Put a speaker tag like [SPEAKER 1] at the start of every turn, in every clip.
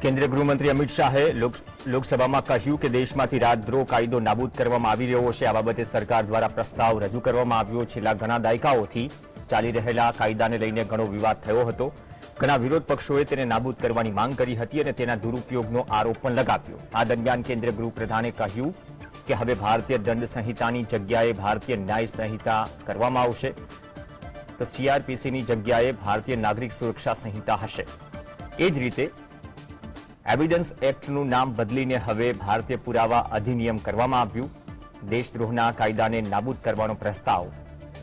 [SPEAKER 1] કેન્દ્રીય ગૃહમંત્રી અમિત શાહે લોકસભામાં કહ્યું કે દેશમાંથી રાજદ્રોહ કાયદો નાબૂદ કરવામાં આવી રહ્યો છે। આ બાબતે સરકાર દ્વારા પ્રસ્તાવ રજૂ કરવામાં આવ્યો। છેલ્લા ઘણા દાયકાઓથી ચાલી રહેલા કાયદાને લઈને ઘણો વિવાદ થયો હતો। ઘણા વિરોધ પક્ષોએ તેને નાબૂદ કરવાની માંગ કરી હતી અને તેના દુરુપયોગનો આરોપ પણ લગાવ્યો। આ દરમિયાન કેન્દ્રીય ગૃહપ્રધાને કહ્યું કે હવે ભારતીય દંડ સંહિતાની જગ્યાએ ભારતીય ન્યાય સંહિતા કરવામાં આવશે, તો સીઆરપીસીની જગ્યાએ ભારતીય નાગરિક સુરક્ષા સંહિતા હશે। એ જ રીતે એવિડન્સ એક્ટનું નામ બદલીને હવે ભારતીય પુરાવા અધિનિયમ કરવામાં આવ્યું। દેશદ્રોહના કાયદાને નાબૂદ કરવાનો પ્રસ્તાવ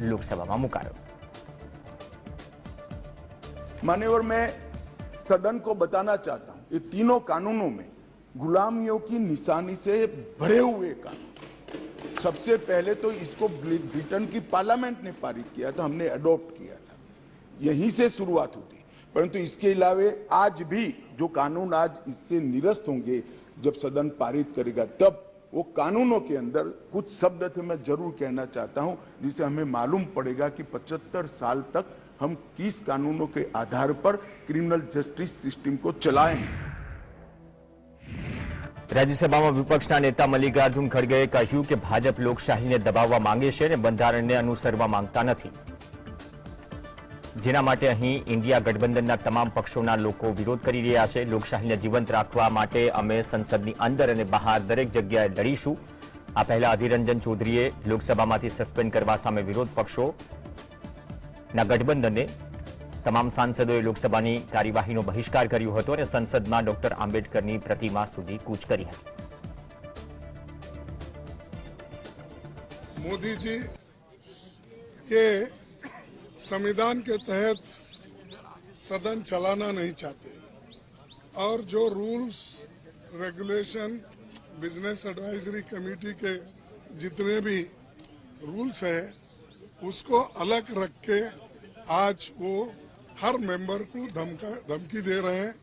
[SPEAKER 1] લોકસભામાં મુકાયો।
[SPEAKER 2] मान्यवर, मैं सदन को बताना चाहता हूं, ये तीनों कानूनों में गुलामियों की निशानी से भरे हुए कानून। सबसे पहले तो इसको ब्रिटेन की पार्लियामेंट ने पारित किया था, हमने अडॉप्ट किया था, यहीं से शुरुआत होती। परंतु इसके अलावा आज भी जो कानून आज इससे निरस्त होंगे, जब सदन पारित करेगा, तब वो कानूनों के अंदर कुछ शब्द थे मैं जरूर कहना चाहता हूं, जिससे हमें मालूम पड़ेगा कि 75 साल तक हम किस कानूनों के आधार पर क्रिमिनल जस्टिस सिस्टम को चलाएं।
[SPEAKER 1] રાજ્યસભામાં વિપક્ષના નેતા મલ્લિકાર્જુન ખડગેએ કહ્યું કે ભાજપ લોકશાહીને દબાવવા માંગે છે અને બંધારણને અનુસરવા માંગતા નથી, જેના માટે અહીં ઇન્ડિયા ગઠબંધનના તમામ પક્ષોના લોકો વિરોધ કરી રહ્યા છે। લોકશાહીને જીવંત રાખવા માટે અમે સંસદની અંદર અને બહાર દરેક જગ્યાએ લડીશું। આ પહેલા અધીર રંજન ચૌધરીએ લોકસભામાંથી સસ્પેન્ડ કરવા સામે વિરોધ પક્ષોના ગઠબંધને તમામ સાંસદોએ લોકસભાની કાર્યવાહીનો બહિષ્કાર કર્યો હતો અને સંસદમાં ડોક્ટર આંબેડકરની પ્રતિમા સુધી કૂચ કરી હતી।
[SPEAKER 3] मोदी जी ये संविधान के तहत सदन चलाना नहीं चाहते और जो rules regulation business advisory committee के जितने भी रूल्स है उसको अलग रख के आज वो हर मेंबर को धमकी दे रहे हैं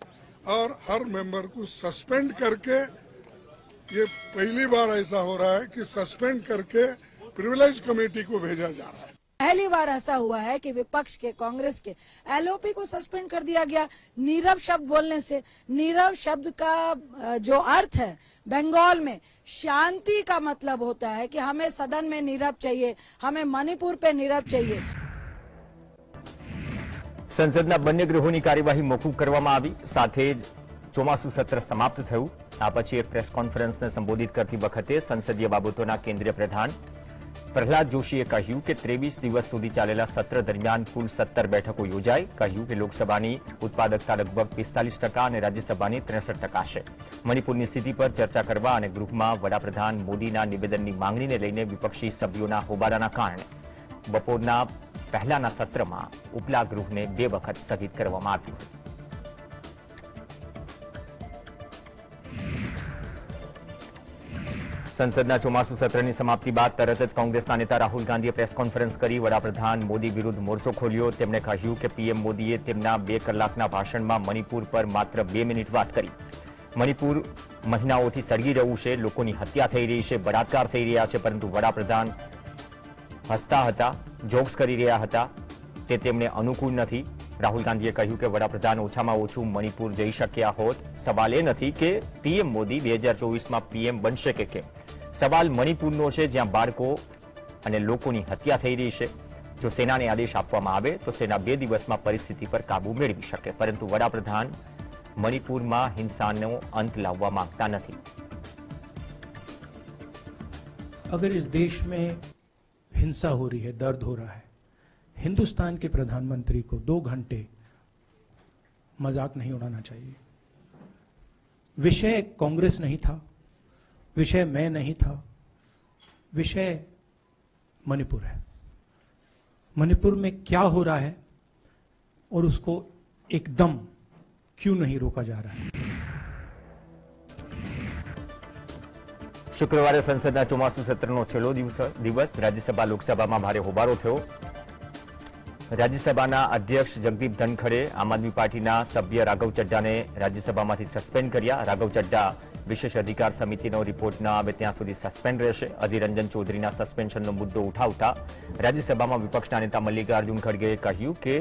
[SPEAKER 3] और हर मेंबर को सस्पेंड करके, ये पहली बार ऐसा हो रहा है कि सस्पेंड करके प्रिविलेज कमेटी को भेजा जा रहा है।
[SPEAKER 4] पहली बार ऐसा हुआ है कि विपक्ष के, कांग्रेस के एलओपी को सस्पेंड कर दिया गया नीरव शब्द बोलने से। नीरव शब्द का जो अर्थ है बंगाल में शांति का मतलब होता है कि हमें सदन में नीरव चाहिए, हमें मणिपुर पे नीरव चाहिए।
[SPEAKER 1] સંસદના બંને ગૃહોની કાર્યવાહી મોકૂફ કરવામાં આવી, સાથે જ ચોમાસુ સત્ર સમાપ્ત થયું। આ પછી એક પ્રેસ કોન્ફરન્સને સંબોધિત કરતી વખતે સંસદીય બાબતોના કેન્દ્રીય પ્રધાન પ્રહલાદ જોશીએ કહ્યું કે 23 દિવસ સુધી ચાલેલા સત્ર દરમિયાન કુલ 17 બેઠકો યોજાઈ। કહ્યું કે લોકસભાની ઉત્પાદકતા લગભગ 45% અને રાજ્યસભાની 63% છે। મણિપુરની સ્થિતિ પર ચર્ચા કરવા અને ગૃહમાં વડાપ્રધાન મોદીના નિવેદનની માંગણીને લઈને વિપક્ષી સભ્યોના હોબાળાના કારણે બપોરના પહેલાના સત્રમાં ઉપલા ગૃહને 2 વખત સ્થગિત કરવામાં આવ્યું। સંસદના ચોમાસુ સત્રની સમાપ્તિ બાદ તરત જ કોંગ્રેસના નેતા રાહુલ ગાંધીએ પ્રેસ કોન્ફરન્સ કરી વડાપ્રધાન મોદી વિરુદ્ધ મોરચો ખોલ્યો। તેમણે કહ્યું કે પીએમ મોદીએ તેમના 2 કલાકના ભાષણમાં મણિપુર પર માત્ર 2 મિનિટ વાત કરી। મણિપુર મહિનાઓથી સળગી રહ્યું છે, લોકોની હત્યા થઈ રહી છે, બળાત્કાર થઈ રહ્યા છે, પરંતુ વડાપ્રધાન હસતા હતા, જોક્સ કરી રહ્યા હતા, તે તેમને અનુકૂળ નથી। રાહુલ ગાંધીએ કહ્યું કે વડાપ્રધાન ઓછામાં ઓછું મણિપુર જઈ શક્યા હોત। સવાલ એ નથી કે પીએમ મોદી 2024માં પીએમ બનશે કે કેમ, સવાલ મણિપુરનો છે, જ્યાં બાળકો અને લોકોની હત્યા થઈ રહી છે। જો સેનાને આદેશ આપવામાં આવે તો સેના 2 દિવસમાં પરિસ્થિતિ પર કાબુ મેળવી શકે, પરંતુ વડાપ્રધાન મણિપુરમાં હિંસાનો અંત લાવવા માંગતા નથી।
[SPEAKER 5] अगर इस देश में हिंसा हो रही है, दर्द हो रहा है, हिंदुस्तान के प्रधानमंत्री को 2 घंटे मजाक नहीं उड़ाना चाहिए। विषय कांग्रेस नहीं था, विषय मैं नहीं था, विषय मणिपुर है। मणिपुर में क्या हो रहा है और उसको एकदम क्यों नहीं रोका जा रहा है।
[SPEAKER 1] શુક્રવારે સંસદના ચોમાસુ સત્રનો છેલ્લો દિવસ રાજ્યસભા લોકસભામાં ભારે હોબાળો થયો। રાજ્યસભાના અધ્યક્ષ જગદીપ ધનખડે આમ આદમી પાર્ટીના સભ્ય રાઘવ ચડ્ડાને રાજ્યસભામાંથી સસ્પેન્ડ કર્યા। રાઘવ ચડ્ડા વિશેષ અધિકાર સમિતિનો રિપોર્ટ ન આવે ત્યાં સુધી સસ્પેન્ડ રહેશે। અધીર રંજન ચૌધરીના સસ્પેન્શનનો મુદ્દો ઉઠાવતા રાજ્યસભામાં વિપક્ષના નેતા મલ્લિકાર્જુન ખડગેએ કહ્યું કે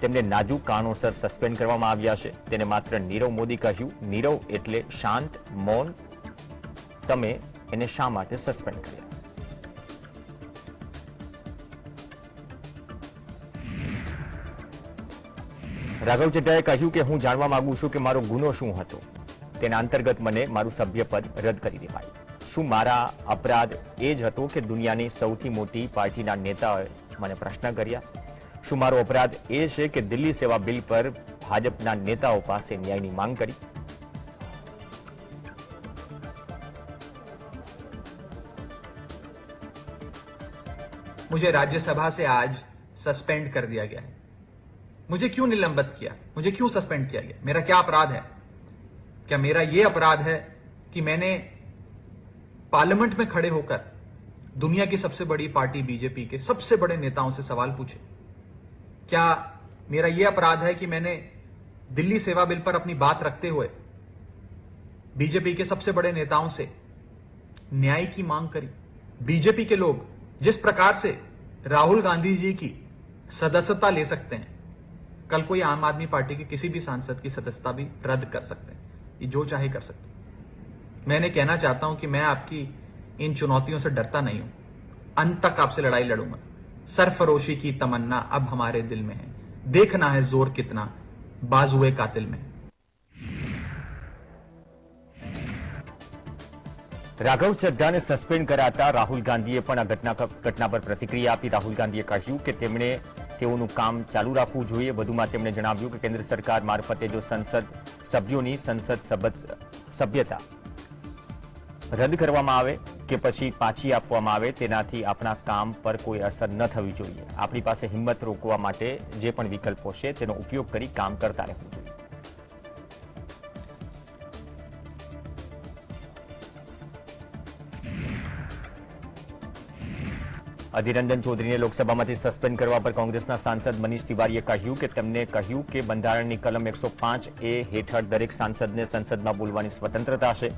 [SPEAKER 1] તેમને નાજુક કારણોસર સસ્પેન્ડ કરવામાં આવ્યા છે. તેને માત્ર નીરવ મોદી કહ્યું. નીરવ એટલે શાંત, મૌન. તમે એને શા માટે સસ્પેન્ડ કર્યા? રાઘવ ચડ્ડાએ કહ્યું કે હું જાણવા માંગુ છું કે મારો ગુનો શું હતો. તેના અંતર્ગત મને મારું સભ્યપદ રદ કરી દેવાયું. શું મારા અપરાધ એ જ હતો કે દુનિયાની સૌથી મોટી પાર્ટીના નેતાઓએ મને પ્રશ્ન કર્યા? શું મારો અપરાધ એ છે કે દિલ્હી સેવા બિલ પર ભાજપના નેતાઓ પાસે ન્યાયની માંગ કરી?
[SPEAKER 6] मुझे राज्यसभा से आज सस्पेंड कर दिया गया है. मुझे क्यों निलंबित किया? मुझे क्यों सस्पेंड किया गया? मेरा क्या अपराध है? क्या मेरा यह अपराध है कि मैंने पार्लियामेंट में खड़े होकर दुनिया की सबसे बड़ी पार्टी बीजेपी के सबसे बड़े नेताओं से सवाल पूछे? क्या मेरा यह अपराध है कि मैंने दिल्ली सेवा बिल पर अपनी बात रखते हुए बीजेपी के सबसे बड़े नेताओं से न्याय की मांग करी? बीजेपी के लोग जिस प्रकार से राहुल गांधी जी की सदस्यता ले सकते हैं, कल कोई आम आदमी पार्टी के किसी भी सांसद की सदस्यता भी रद्द कर सकते हैं. ये जो चाहे कर सकते हैं. मैंने कहना चाहता हूं कि मैं आपकी इन चुनौतियों से डरता नहीं हूं. अंत तक आपसे लड़ाई लड़ूंगा. सरफरोशी की तमन्ना अब हमारे दिल में है. देखना है जोर कितना बाजुए कातिल में.
[SPEAKER 1] રાઘવ ચડ્ડાને સસ્પેન્ડ કરાતા રાહુલ ગાંધીએ પણ આ ઘટના પર પ્રતિક્રિયા આપી. રાહુલ ગાંધીએ કહ્યું કે તેમણે તેઓનું કામ ચાલુ રાખવું જોઈએ. વધુમાં તેમણે જણાવ્યું કે કેન્દ્ર સરકાર મારફતે જો સંસદ સભ્યોની સભ્યતા રદ કરવામાં આવે કે પછી પાછી આપવામાં આવે તેનાથી આપણા કામ પર કોઈ અસર ન થવી જોઈએ. આપણી પાસે હિંમત રોકવા માટે જે પણ વિકલ્પો છે તેનો ઉપયોગ કરી કામ કરતા રહેવું જોઈએ. અધીર રંજન ચૌધરીને લોકસભામાંથી સસ્પેન્ડ કરવા પર કોંગ્રેસના સાંસદ મનીષ તિવારીએ કહ્યું કે તેમને કહ્યું કે બંધારણની કલમ 105A હેઠળ દરેક સાંસદને સંસદમાં બોલવાની સ્વતંત્રતા છે.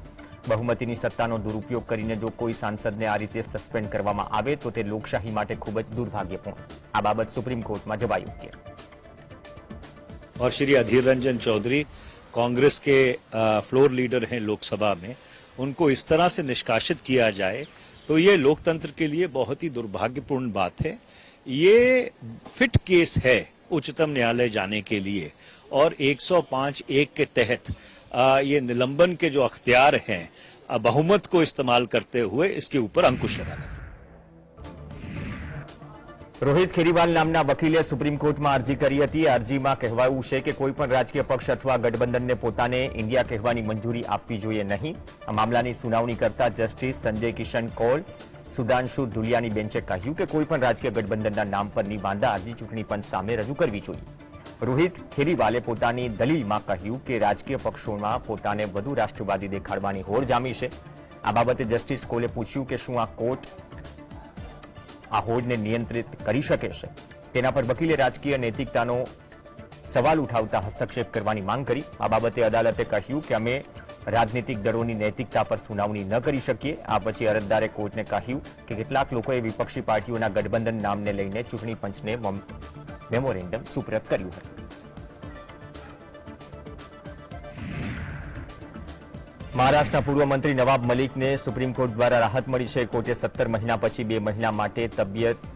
[SPEAKER 1] બહુમતીની સત્તાનો દુરુપયોગ કરીને જો કોઈ સાંસદને આ રીતે સસ્પેન્ડ કરવામાં આવે તો તે લોકશાહી માટે ખૂબ જ દુર્ભાગ્યપૂર્ણ. આ બાબત સુપ્રીમ કોર્ટમાં જવા યોગ્ય.
[SPEAKER 7] और श्री अधीर रंजन चौधरी कांग्रेस के फ्लोर लीडर हैं लोकसभा में, उनको इस तरह से निष्कासित किया जाए तो ये लोकतंत्र के लिए बहुत ही दुर्भाग्यपूर्ण बात है. ये फिट केस है उच्चतम न्यायालय जाने के लिए और 105(1) के तहत ये निलंबन के जो अख्तियार हैं बहुमत को इस्तेमाल करते हुए इसके ऊपर अंकुश लगाना.
[SPEAKER 1] રોહિત ખેરીવાલ નામના વકીલે સુપ્રીમ કોર્ટમાં અરજી કરી હતી. અરજીમાં કહેવાયું છે કે કોઈપણ રાજકીય પક્ષ અથવા ગઠબંધનને પોતાને ઇન્ડિયા કહેવાની મંજૂરી આપવી જોઈએ નહીં. આ મામલાની સુનાવણી કરતા જસ્ટિસ સંજય કિશન કૌલ, સુધાંશુ ધુલિયાની બેન્ચે કહ્યું કે કોઈપણ રાજકીય ગઠબંધનના નામ પરની વાંધા અરજી ચૂંટણી પંચ સામે રજૂ કરવી જોઈએ. રોહિત ખેરીવાલે પોતાની દલીલમાં કહ્યું કે રાજકીય પક્ષોમાં પોતાને વધુ રાષ્ટ્રવાદી દેખાડવાની હોડ જામી છે. આ બાબતે જસ્ટિસ કૌલે પૂછ્યું કે શું આ કોર્ટ આ હોડને નિયંત્રિત કરી શકે છે? તેના પર વકીલે રાજકીય નૈતિકતાનો સવાલ ઉઠાવતા હસ્તક્ષેપ કરવાની માંગ કરી. આ બાબતે અદાલતે કહ્યું કે અમે રાજનીતિક દળોની નૈતિકતા પર સુનાવણી ન કરી શકીએ. આ પછી અરજદારે કોર્ટને કહ્યું કે કેટલાક લોકોએ વિપક્ષી પાર્ટીઓના ગઠબંધન નામને લઈને ચૂંટણી પંચને મેમોરેન્ડમ સુપ્રત કર્યું હતું. મહારાષ્ટ્રના પૂર્વ મંત્રી નવાબ મલિકને સુપ્રીમ કોર્ટ દ્વારા રાહત મળી છે. કોર્ટે 17 મહિના પછી 2 મહિના માટે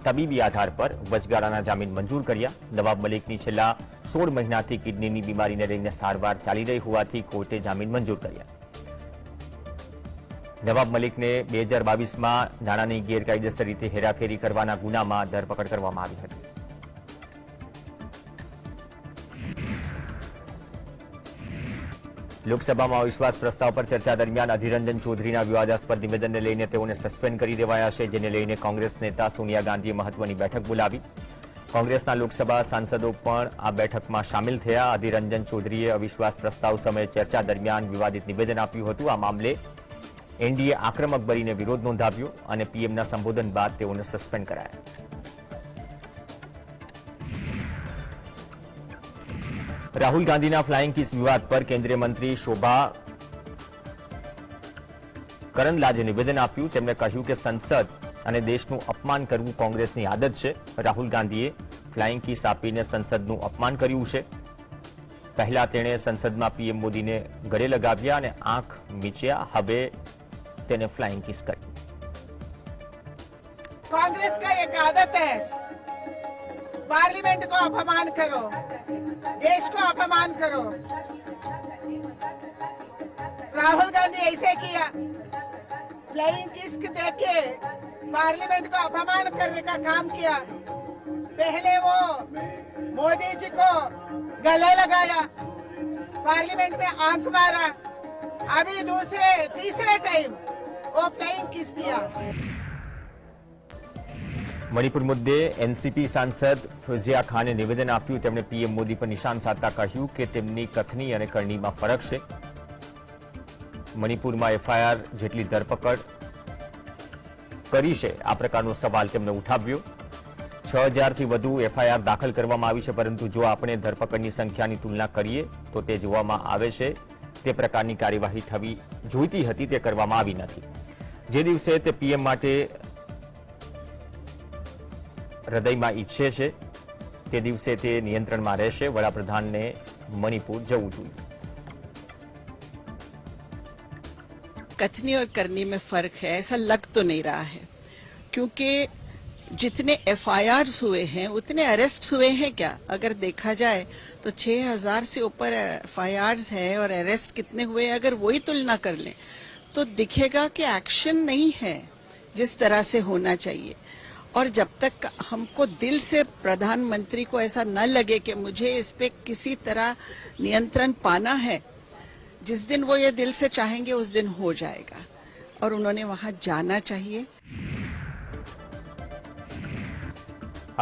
[SPEAKER 1] તબીબી આધાર પર વચગાળાના જામીન મંજૂર કર્યા. નવાબ મલિકની છેલ્લા 16 મહિનાથી કિડનીની બીમારીને લઈને સારવાર ચાલી રહી હોવાથી કોર્ટે જામીન મંજૂર કર્યા. નવાબ મલિકને 2022માં નાણાંની ગેરકાયદેસર રીતે હેરાફેરી કરવાના ગુનામાં ધરપકડ કરવામાં આવી હતી. લોકસભામાં અવિશ્વાસ પ્રસ્તાવ પર ચર્ચા દરમિયાન અધીર રંજન ચૌધરીના વિવાદાસ્પદ નિવેદનને લઈને તેઓને સસ્પેન્ડ કરી દેવાયા છે, જેને લઈને કોંગ્રેસ નેતા સોનિયા ગાંધીએ મહત્વની બેઠક બોલાવી. કોંગ્રેસના લોકસભા સાંસદો પણ આ બેઠકમાં સામેલ થયા. અધીર રંજન ચૌધરીએ અવિશ્વાસ પ્રસ્તાવ સમયે ચર્ચા દરમિયાન વિવાદિત નિવેદન આપ્યું હતું. આ મામલે એનડીએ આક્રમક બનીને વિરોધ નોંધાવ્યો અને પીએમના સંબોધન બાદ તેઓને સસ્પેન્ડ કરાયા. રાહુલ ગાંધીના ફ્લાઇંગ કિસ વિવાદ પર કેન્દ્રીય મંત્રી શોભા કરંદલાજે નિવેદન આપ્યું. તેમણે કહ્યું કે સંસદ અને દેશનું અપમાન કરવું કોંગ્રેસની આદત છે. રાહુલ ગાંધીએ ફ્લાઇંગ કિસ આપીને સંસદનું અપમાન કર્યું છે. પહેલા તેણે સંસદમાં પીએમ મોદીને ગળે લગાવ્યા અને આંખ મીચ્યા. હવે તેને ફ્લાઇંગ કિસ કરી.
[SPEAKER 8] कांग्रेस का एक आदत है, पार्लियामेंट को अपमान करो, देश को अपमान करो. राहुल गांधी ऐसे किया, फ्लाइंग किस देके पार्लियामेंट को अपमान करने का काम किया. पहले वो मोदी जी को गले लगाया, पार्लियामेंट में आंख मारा. अभी दूसरे तीसरे टाइम वो फ्लाइंग किस किया.
[SPEAKER 1] મણિપુર મુદ્દે એનસીપી સાંસદ ફિઝિયા ખાને નિવેદન આપ્યું. તેમણે પીએમ મોદી પર નિશાન સાધતા કહ્યું કે તેમની કથની અને કરણીમાં ફરક છે. મણિપુરમાં એફઆઈઆર જેટલી ધરપકડ કરી છે આ પ્રકારનો સવાલ તેમણે ઉઠાવ્યો. 6000થી વધુ એફઆઈઆર દાખલ કરવામાં આવી છે, પરંતુ જો આપણે ધરપકડની સંખ્યાની તુલના કરીએ તો તે જોવામાં આવે છે તે પ્રકારની કાર્યવાહી થવી જોઈતી હતી તે કરવામાં આવી નથી. જે દિવસે તે પીએમ માટે હૃદયમાં ઈચ્છે છે તે દિવસે તે નિયંત્રણમાં રહેશે. વડાપ્રધાનને મણિપુર जવું જોઈએ.
[SPEAKER 9] कथनी और करनी में फर्क है ऐसा लग तो नहीं रहा है, क्योंकि जितने एफआईआर्स हुए हैं उतने अरेस्ट हुए हैं क्या? अगर देखा जाए तो 6000 से ऊपर एफआईआर्स है और अरेस्ट कितने हुए, अगर वही तुलना कर लें तो दिखेगा कि एक्शन नहीं है जिस तरह से होना चाहिए. और जब तक हमको दिल से प्रधानमंत्री को ऐसा न लगे कि मुझे इस पे किसी तरह नियंत्रण पाना है, जिस दिन वो ये दिल से चाहेंगे उस दिन हो जाएगा और उन्होंने वहां जाना चाहिए.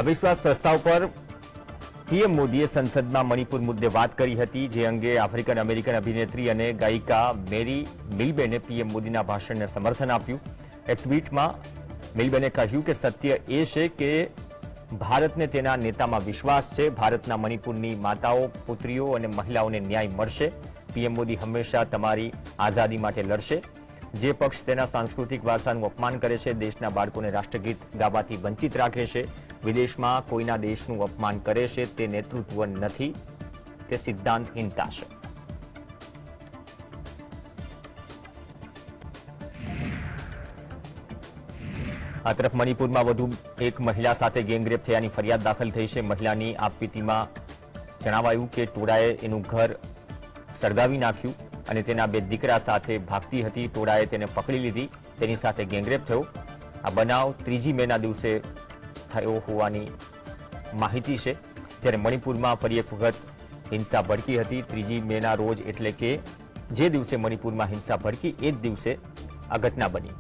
[SPEAKER 1] અવિશ્વાસ પ્રસ્તાવ પર પીએમ મોદીએ સંસદમાં મણિપુર મુદ્દે વાત કરી હતી, જે અંગે આફ્રિકન અમેરિકન અભિનેત્રી અને ગાયિકા મેરી મિલબેને પીએમ મોદીના ભાષણને સમર્થન આપ્યું. એક ટ્વીટમાં મિલબેને કહ્યું કે સત્ય એ છે કે ભારતને તેના નેતામાં વિશ્વાસ છે. ભારતના મણિપુરની માતાઓ, પુત્રીઓ અને મહિલાઓને ન્યાય મળશે. પીએમ મોદી હંમેશા તમારી આઝાદી માટે લડશે. જે પક્ષ તેના સાંસ્કૃતિક વારસાનું અપમાન કરે છે, દેશના બાળકોને રાષ્ટ્રગીત ગાવાથી વંચિત રાખે છે, વિદેશમાં કોઈના દેશનું અપમાન કરે છે, તે નેતૃત્વ નથી, તે સિદ્ધાંતહીનતા છે. આ તરફ મણિપુરમાં વધુ એક મહિલા સાથે ગેંગરેપ થયાની ફરિયાદ દાખલ થઈ છે. મહિલાની આપવીતીમાં જણાવાયું કે ટોળાએ એનું ઘર સળગાવી નાખ્યું અને તેના બે દીકરા સાથે ભાગતી હતી. ટોળાએ તેને પકડી લીધી, તેની સાથે ગેંગરેપ થયો. આ બનાવ 3જી મેના દિવસે થયો હોવાની માહિતી છે. જ્યારે મણિપુરમાં ફરી એક વખત હિંસા ભડકી હતી 3જી મેના રોજ, એટલે કે જે દિવસે મણિપુરમાં હિંસા ભડકી એ જ દિવસે આ ઘટના બની.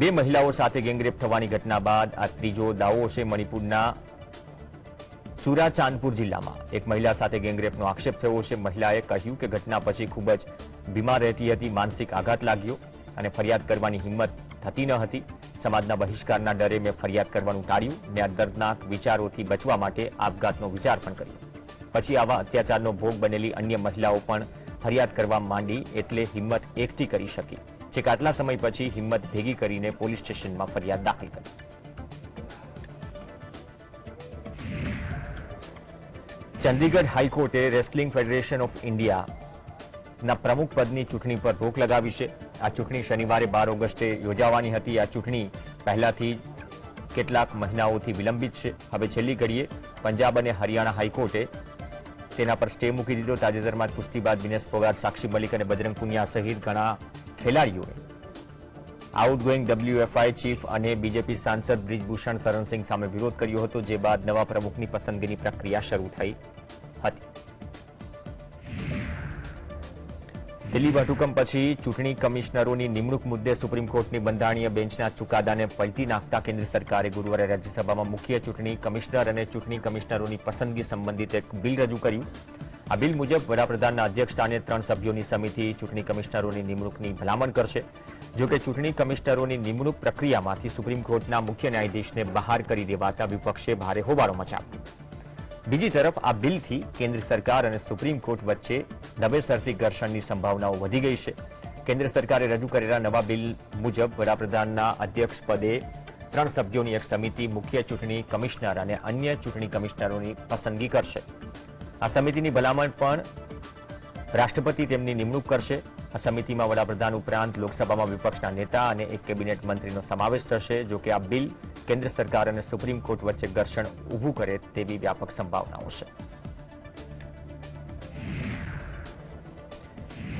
[SPEAKER 1] બે મહિલાઓ સાથે ગેંગરેપ થવાની ઘટના બાદ આ ત્રીજો દાવો છે. મણિપુરના ચુરાચાંદપુર જિલ્લામાં એક મહિલા સાથે ગેંગરેપનો આક્ષેપ થયો છે. મહિલાએ કહ્યું કે ઘટના પછી ખૂબ જ બીમાર રહેતી હતી, માનસિક આઘાત લાગ્યો અને ફરિયાદ કરવાની હિંમત થતી ન હતી. સમાજના બહિષ્કારના ડરે મેં ફરિયાદ કરવાનું ટાળ્યું ને આ દર્દનાક વિચારોથી બચવા માટે આપઘાતનો વિચાર પણ કર્યો. પછી આવા અત્યાચારનો ભોગ બનેલી અન્ય મહિલાઓ પણ ફરિયાદ કરવા માંડી, એટલે હિંમત એકઠી કરી શકી. છેક આટલા સમય પછી હિંમત ભેગી કરીને પોલીસ સ્ટેશનમાં ફરિયાદ દાખલ કરી. ચંદીગઢ હાઈકોર્ટે રેસલિંગ ફેડરેશન ઓફ ઇન્ડિયાના પ્રમુખ પદની ચૂંટણી પર રોક લગાવી છે. આ ચૂંટણી શનિવારે 12 ઓગસ્ટે યોજાવાની હતી. આ ચૂંટણી પહેલાથી કેટલાક મહિનાઓથી વિલંબિત છે. હવે છેલ્લી ઘડીએ પંજાબ અને હરિયાણા હાઈકોર્ટે તેના પર સ્ટે મૂકી દીધો. તાજેતરમાં જ કુસ્તીબાજ દિનેશ ફોગાટ, સાક્ષી મલિક અને બજરંગ પુનિયા સહિત ઘણા ખેલાડીઓએ આઉટગોઈંગ WFI ચીફ અને બીજેપી સાંસદ બ્રિજભૂષણ શરણસિંહ સામે વિરોધ કર્યો હતો, જે બાદ નવા પ્રમુખની પસંદગીની પ્રક્રિયા શરૂ થઈ હતી. દિલ્હી વટહુકમ પછી ચૂંટણી કમિશનરોની નિમણૂક મુદ્દે સુપ્રીમ કોર્ટની બંધારણીય બેન્ચના ચુકાદાને પલટી નાખતા કેન્દ્ર સરકારે ગુરુવારે રાજ્યસભામાં મુખ્ય ચૂંટણી કમિશનર અને ચૂંટણી કમિશનરોની પસંદગી સંબંધિત એક બિલ રજૂ કર્યું. આ બિલ મુજબ વડાપ્રધાનના અધ્યક્ષસ્થાને 3 સભ્યોની સમિતિ ચૂંટણી કમિશનરોની નિમણૂકની ભલામણ કરશે. જોકે ચૂંટણી કમિશનરોની નિમણૂક પ્રક્રિયામાંથી સુપ્રીમ કોર્ટના મુખ્ય ન્યાયાધીશને બહાર કરી દેવાતા વિપક્ષે ભારે હોબાળો મચાવ્યો. બીજી તરફ આ બિલથી કેન્દ્ર સરકાર અને સુપ્રીમ કોર્ટ વચ્ચે નવેસરથી ઘર્ષણની સંભાવનાઓ વધી ગઈ છે. કેન્દ્ર સરકારે રજૂ કરેલા નવા બિલ મુજબ વડાપ્રધાનના અધ્યક્ષ પદે 3 સભ્યોની એક સમિતિ મુખ્ય ચૂંટણી કમિશનર અને અન્ય ચૂંટણી કમિશનરોની પસંદગી કરશે. આ સમિતિની ભલામણ પણ રાષ્ટ્રપતિ તેમની નિમણૂક કરશે. આ સમિતિમાં વડાપ્રધાન ઉપરાંત લોકસભામાં વિપક્ષના નેતા અને એક કેબિનેટ મંત્રીનો સમાવેશ થશે. જો કે આ બિલ કેન્દ્ર સરકાર અને સુપ્રીમ કોર્ટ વચ્ચે ઘર્ષણ ઊભું કરે તેવી વ્યાપક સંભાવનાઓ છે.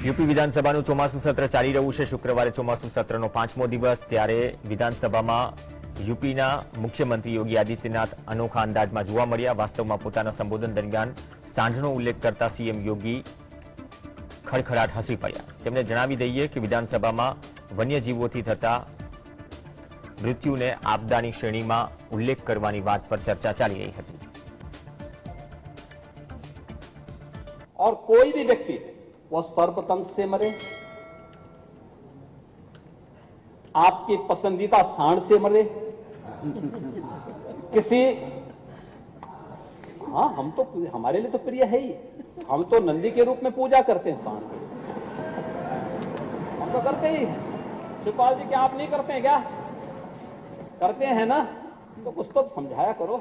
[SPEAKER 1] યુપી વિધાનસભાનું ચોમાસું સત્ર ચાલી રહ્યું છે. શુક્રવારે ચોમાસું સત્રનો 5મો દિવસ. ત્યારે વિધાનસભામાં યુપીના મુખ્યમંત્રી યોગી આદિત્યનાથ અનોખા અંદાજમાં જોવા મળ્યા. વાસ્તવમાં પોતાના સંબોધન દરમિયાન સાંઢનો ઉલ્લેખ કરતા સીએમ યોગી ખડખડાટ હસી પડ્યા. તેમણે જણાવી દઈએ કે વિધાનસભામાં વન્યજીવોથી થતા મૃત્યુને આપદાની શ્રેણીમાં ઉલ્લેખ કરવાની વાત પર ચર્ચા ચાલી રહી હતી.
[SPEAKER 10] और कोई भी व्यक्ति वो सर्पदंश से मरे, आपकी पसंदीदा सांड से मरे, किसी हाँ हम तो हमारे लिए तो प्रिय है ही, हम तो नंदी के रूप में पूजा करते हैं सांड की, हम तो करते ही हैं. शिवपाल जी क्या आप नहीं करते हैं क्या? करते हैं ना, तो कुछ तो समझाया करो.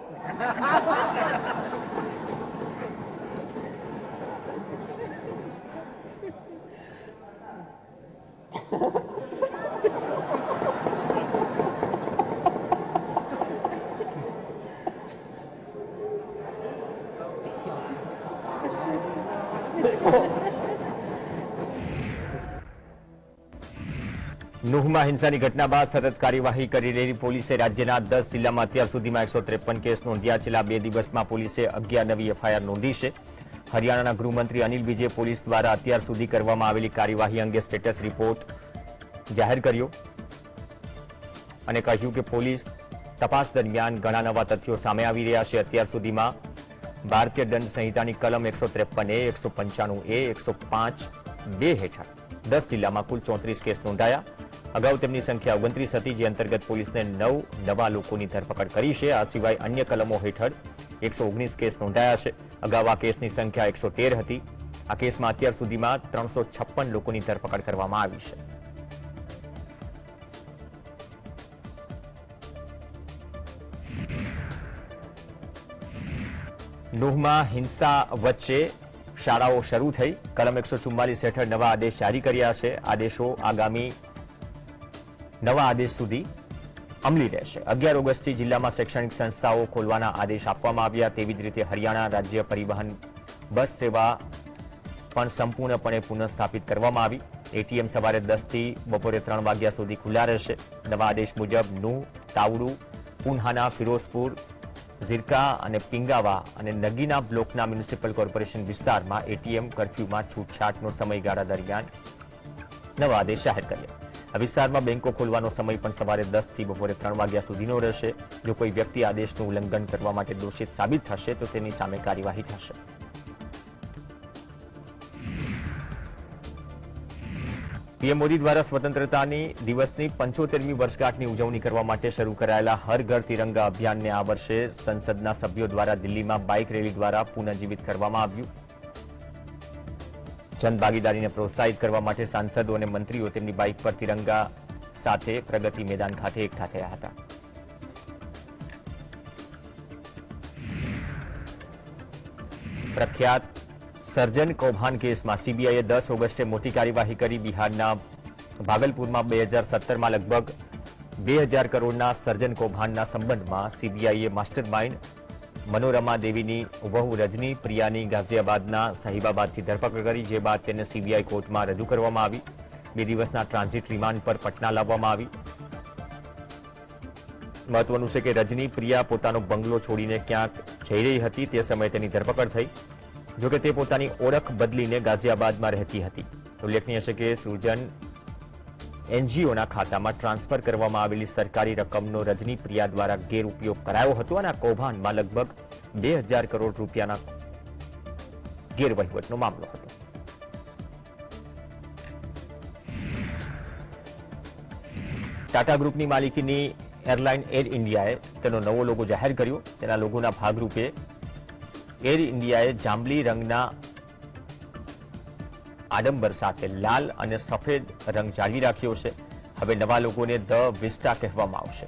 [SPEAKER 1] નુહમાં હિંસાની ઘટના બાદ સતત કાર્યવાહી કરી રહેલી પોલીસે રાજ્યના 10 જિલ્લામાં અત્યાર સુધીમાં 153 કેસ નોંધ્યા. છેલ્લા 2 દિવસમાં પોલીસે 11 નવી એફઆઈઆર નોંધી છે. હરિયાણાના ગૃહમંત્રી અનિલ વિજે પોલીસ દ્વારા અત્યાર સુધી કરવામાં આવેલી કાર્યવાહી અંગે સ્ટેટસ રિપોર્ટ જાહેર કર્યો અને કહ્યું કે પોલીસ તપાસ દરમિયાન ઘણા નવા તથ્યો સામે આવી રહ્યા છે. અત્યાર સુધીમાં ભારતીય દંડ સંહિતાની કલમ 153A, 195A, 105(2) હેઠળ 10 જિલ્લામાં કુલ 34 કેસ નોંધાયા. અગાઉ તેમની સંખ્યા 29 હતી, જે અંતર્ગત પોલીસને 9 નવા લોકોની ધરપકડ કરી છે. આ સિવાય અન્ય કલમો હેઠળ 119 કેસ નોંધાયા છે. અગાઉ આ કેસની સંખ્યા 113 હતી. આ કેસમાં અત્યાર સુધીમાં 356 લોકોની ધરપકડ કરવામાં આવી છે. નુહમાં હિંસા વચ્ચે શાળાઓ શરૂ થઈ. કલમ 144 હેઠળ નવા આદેશ જારી કર્યા છે. આદેશો આગામી નવા આદેશ સુધી અમલી રહેશે. 11 ઓગસ્ટથી જિલ્લામાં શૈક્ષણિક સંસ્થાઓ ખોલવાના આદેશ આપવામાં આવ્યા. તેવી જ રીતે હરિયાણા રાજ્ય પરિવહન બસ સેવા પણ સંપૂર્ણપણે પુનઃસ્થાપિત કરવામાં આવી. એટીએમ સવારે 10 થી બપોરે 3 વાગ્યા સુધી ખુલ્લા રહેશે. નવા આદેશ મુજબ નુહ, તાવડુ, પુન્હાના, ફિરોઝપુર, ઝિરકા અને પિંગાવા અને નગીના બ્લોકના મ્યુનિસિપલ કોર્પોરેશન વિસ્તારમાં એટીએમ કર્ફ્યુમાં છૂટછાટનો સમયગાળા દરમિયાન નવા આદેશ જાહેર કર્યા. આ વિસ્તારમાં બેંકો ખોલવાનો સમય પણ સવારે 10 થી બપોરે 3 વાગ્યા સુધીનો રહેશે. જો કોઈ વ્યક્તિ આદેશનું ઉલ્લંઘન કરવા માટે દોષિત સાબિત થશે તો તેની સામે કાર્યવાહી થશે. પીએમ મોદી દ્વારા સ્વતંત્રતાની દિવસની 75મી વર્ષગાંઠની ઉજવણી કરવા માટે શરૂ કરાયેલા હર ઘર તિરંગા અભિયાનને આ વર્ષે સંસદના સભ્યો દ્વારા દિલ્હીમાં બાઇક રેલી દ્વારા પુનઃજીવિત કરવામાં આવ્યું. જનભાગીદારીને પ્રોત્સાહિત કરવા માટે સાંસદો અને મંત્રીઓ તેમની બાઇક પર તિરંગા સાથે પ્રગતિ મેદાન ખાતે એકઠા થયા હતા. પ્રખ્યાત સર્જન કૌભાંડ કેસમાં સીબીઆઈએ 10 ઓગસ્ટે મોટી કાર્યવાહી કરી. બિહારના ભાગલપુરમાં 2017માં લગભગ 2000 કરોડના સર્જન કૌભાંડના સંબંધમાં સીબીઆઈએ માસ્ટર માઇન્ડ મનોરમા દેવીની વહુ રજની પ્રિયાની ગાઝિયાબાદના સાહિબાબાદથી ધરપકડ કરી, જે બાદ તેને સીબીઆઈ કોર્ટમાં રજૂ કરવામાં આવી. 2 દિવસના ટ્રાન્ઝિટ રિમાન્ડ પર પટના લાવવામાં આવી. મહત્વનું છે કે રજની પ્રિયા પોતાનો બંગલો છોડીને ક્યાંક જઈ રહી હતી. તે સમયે તેની ધરપકડ થઈ. જોકે તે પોતાની ઓળખ બદલીને ગાઝિયાબાદમાં રહેતી હતી. ઉલ્લેખનીય છે કે સૃજન એનજીઓના ખાતામાં ટ્રાન્સફર કરવામાં આવેલી સરકારી રકમનો રજની પ્રિયા દ્વારા ગેરઉપયોગ કરાયો હતો અને આ કૌભાંડમાં લગભગ 2000 કરોડ રૂપિયાના ગેરવહીવટનો મામલો હતો. ટાટા ગ્રુપની માલિકીની એરલાઇન એર ઇન્ડિયાએ તેનો નવો લોગો જાહેર કર્યો. તેના લોગોના ભાગરૂપે એર ઇન્ડિયાએ જાંબલી રંગના આડંબર સાથે લાલ અને સફેદ રંગ જાળવી રાખ્યો છે. હવે નવા લોગોને ધ વિસ્ટા કહેવામાં આવશે.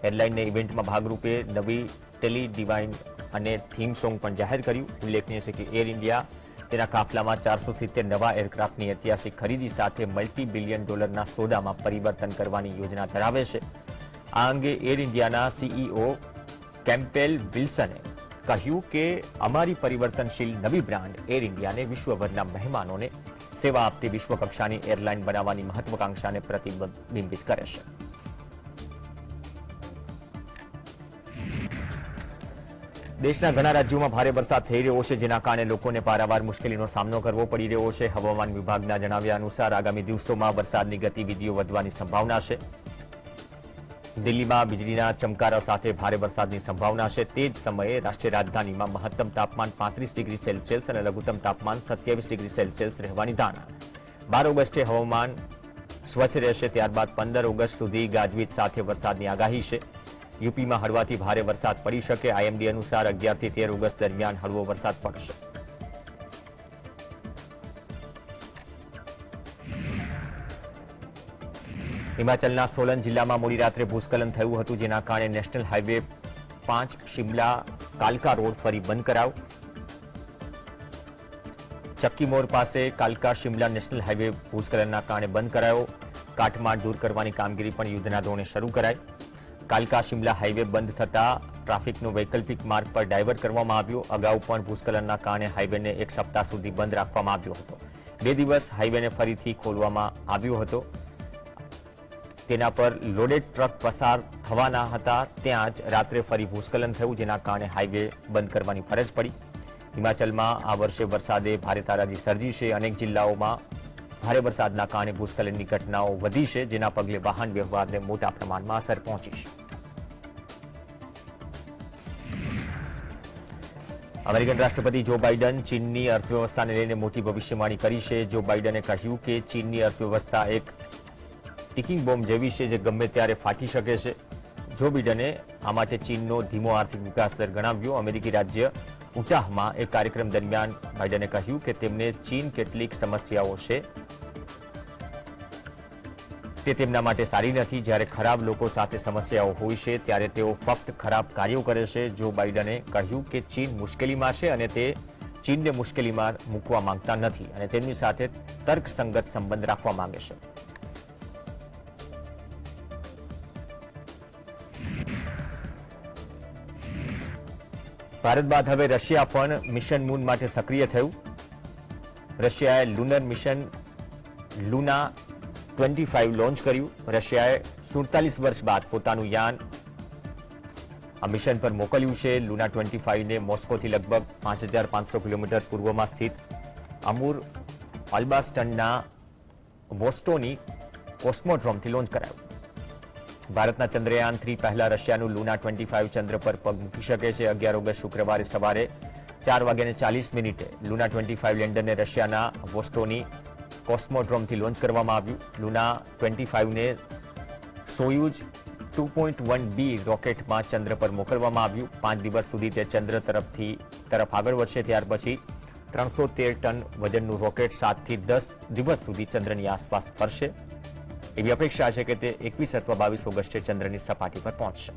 [SPEAKER 1] એરલાઇનને ઇવેન્ટમાં ભાગરૂપે નવી ટેલી ડિવાઇન અને થીમ સોંગ પણ જાહેર કર્યું. ઉલ્લેખનીય છે કે એર ઇન્ડિયા તેના કાફલામાં 470 નવા એરક્રાફ્ટની ઐતિહાસિક ખરીદી સાથે મલ્ટી બિલિયન ડોલરના સોદામાં પરિવર્તન કરવાની યોજના ધરાવે છે. આ અંગે એર ઇન્ડિયાના સીઈઓ કેમ્પેલ વિલ્સને કહ્યું કે અમારી પરિવર્તનશીલ નવી બ્રાન્ડ એર ઇન્ડિયાને વિશ્વભરના મહેમાનોને સેવા આપતી વિશ્વકક્ષાની એરલાઇન બનાવવાની મહત્વાકાંક્ષાને પ્રતિબિંબિત કરે છે. દેશના ઘણા રાજ્યોમાં ભારે વરસાદ થઈ રહ્યો છે, જેના કારણે લોકોને પારાવાર મુશ્કેલીનો સામનો કરવો પડી રહ્યો છે. હવામાન વિભાગના જણાવ્યા અનુસાર આગામી દિવસોમાં વરસાદની ગતિવિધિઓ વધવાની સંભાવના છે. દિલ્હીમાં વીજળીના ચમકારા સાથે ભારે વરસાદની સંભાવના છે. તે જ સમયે રાષ્ટ્રીય રાજધાનીમાં મહત્તમ તાપમાન 35 ડિગ્રી સેલ્સિયસ અને લઘુત્તમ તાપમાન 27 ડિગ્રી સેલ્સિયસ રહેવાની ધારણા. 12 ઓગસ્ટે હવામાન સ્વચ્છ રહેશે, ત્યારબાદ 15 ઓગસ્ટ સુધી ગાજવીજ સાથે વરસાદની આગાહી છે. યુપીમાં હળવાથી ભારે વરસાદ પડી શકે. આઈએમડી અનુસાર 11 થી 13 ઓગસ્ટ દરમિયાન હળવો વરસાદ પડશે. હિમાચલના સોલન જિલ્લામાં મોડી રાત્રે ભૂસ્ખલન થયું હતું, જેના કારણે નેશનલ હાઈવે 5 શિમલા કાલકા રોડ ફરી બંધ કરાયો. ચક્કીમોર પાસે કાલકા શિમલા નેશનલ હાઈવે ભૂસ્ખલનના કારણે બંધ કરાયો. કાટમાળ દૂર કરવાની કામગીરી પણ યુદ્ધના ધોરણે શરૂ કરાઈ. કાલકા શિમલા હાઈવે બંધ થતા ટ્રાફિકનો વૈકલ્પિક માર્ગ પર ડાયવર્ટ કરવામાં આવ્યો. અગાઉ પણ ભૂસ્ખલનના કારણે હાઈવેને એક સપ્તાહ સુધી બંધ રાખવામાં આવ્યો હતો. 2 દિવસ હાઈવેને ફરીથી ખોલવામાં આવ્યો હતો. તેના પર લોડેડ ટ્રક પસાર થવાના હતા, ત્યાં જ રાત્રે ફરી ભૂસ્ખલન થયું, જેના કારણે હાઈવે બંધ કરવાની ફરજ પડી. હિમાચલમાં આ વર્ષે વરસાદે ભારે તારાજી સર્જી છે. અનેક જિલ્લાઓમાં ભારે વરસાદના કારણે ભૂસ્ખલનની ઘટનાઓ વધી છે, જેના પગલે વાહન વ્યવહારને મોટા પ્રમાણમાં અસર પહોંચી છે. અમેરિકન રાષ્ટ્રપતિ જો બાઇડન ચીનની અર્થવ્યવસ્થાને લઈને મોટી ભવિષ્યવાણી કરી છે. જો બાઇડને કહ્યું કે ચીનની અર્થવ્યવસ્થા એક ટિકિંગ બોમ્બ જેવી છે, જે ગમે ત્યારે ફાટી શકે છે. જો બાઇડને આ માટે ચીનનો ધીમો આર્થિક વિકાસ દર ગણાવ્યો. અમેરિકી રાજ્ય ઉટાહમાં એક કાર્યક્રમ દરમિયાન બાઇડને કહ્યું કે તેમને ચીન કેટલીક સમસ્યાઓ છે તે તેમના માટે સારી નથી. જ્યારે ખરાબ લોકો સાથે સમસ્યાઓ હોય છે, ત્યારે તેઓ ફક્ત ખરાબ કાર્યો કરે છે. જો બાઇડને કહ્યું કે ચીન મુશ્કેલીમાં છે અને તે ચીનને મુશ્કેલીમાં મૂકવા માંગતા નથી અને તેમની સાથે તર્કસંગત સંબંધ રાખવા માંગે છે. ભારત બાદ હવે રશિયા પણ મિશન મૂન માટે સક્રિય થયું. રશિયાએ લુનર મિશન લુના 25 લોન્ચ કર્યું. રશિયાએ 47 વર્ષ બાદ પોતાનું યાન આ મિશન પર મોકલ્યું છે. લુના 25ને મોસ્કોથી લગભગ 5500 કિલોમીટર પૂર્વમાં સ્થિત અમુર અલ્બાસ્ટનના વોસ્ટોની કોસ્મોડ્રોમથી લોન્ચ કરાયું. ભારતના ચંદ્રયાન 3 પહેલા રશિયાનું લુના 25 ચંદ્ર પર પગ મૂકી શકે છે. 11 ઓગસ્ટ શુક્રવારે સવારે 4:40 લુના 25 લેન્ડરને રશિયાના વોસ્ટોની કોસ્મોડ્રોમથી લોન્ચ કરવામાં આવ્યું. લુના 25ને સોયુઝ 2.1B રોકેટમાં ચંદ્ર પર મોકલવામાં આવ્યું. 5 દિવસ સુધી તે ચંદ્ર તરફ આગળ વધશે. ત્યાર પછી 313 ટન વજનનું રોકેટ 7 થી 10 દિવસ સુધી ચંદ્રની આસપાસ ફરશે. એવી અપેક્ષા છે કે તે 21 અથવા 22 ઓગસ્ટે ચંદ્રની સપાટી પર પહોંચશે.